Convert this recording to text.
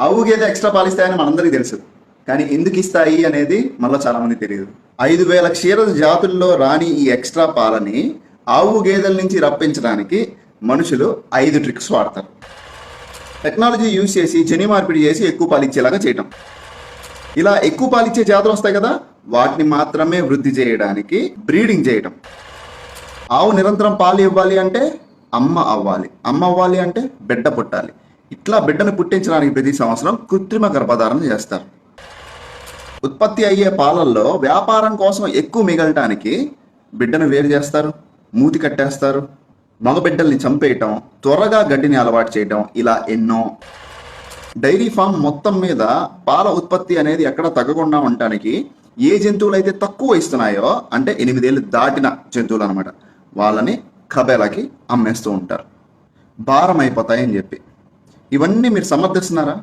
ఆవు గేదె ఎక్స్ట్రా పాలిస్తాయని మనందరికీ తెలుసు, కానీ ఎందుకు ఇస్తాయి అనేది మళ్ళీ చాలా మంది తెలియదు. 5,000 క్షీర జాతుల్లో రాని ఈ ఎక్స్ట్రా పాలని ఆవు గేదెల నుంచి రప్పించడానికి మనుషులు 5 ట్రిక్స్ వాడతారు. టెక్నాలజీ యూజ్ చేసి జని మార్పిడి చేసి ఎక్కువ పాలిచ్చేలాగా చేయటం. ఇలా ఎక్కువ పాలిచ్చే జాతులు వస్తాయి కదా, వాటిని మాత్రమే వృద్ధి చేయడానికి బ్రీడింగ్ చేయటం. ఆవు నిరంతరం పాలు ఇవ్వాలి అంటే అమ్మ అవ్వాలి, అమ్మ అవ్వాలి అంటే బిడ్డ పుట్టాలి. ఇట్లా బిడ్డను పుట్టించడానికి ప్రతి సంవత్సరం కృత్రిమ గర్భధారణ చేస్తారు. ఉత్పత్తి అయ్యే పాలల్లో వ్యాపారం కోసం ఎక్కువ మిగలటానికి బిడ్డను వేరు చేస్తారు, మూతి కట్టేస్తారు, మగబిడ్డల్ని చంపేయటం, త్వరగా గడ్డిని అలవాటు చేయటం, ఇలా ఎన్నో. డైరీ ఫామ్ మొత్తం మీద పాల ఉత్పత్తి అనేది ఎక్కడ తగ్గకుండా ఉండటానికి ఏ జంతువులు అయితే తక్కువ ఇస్తున్నాయో, అంటే 8 ఏళ్ళు దాటిన జంతువులు అనమాట, వాళ్ళని కబేలాకి అమ్మేస్తూ ఉంటారు భారం అయిపోతాయని చెప్పి. ఇవన్నీ మీరు సమర్థిస్తున్నారా?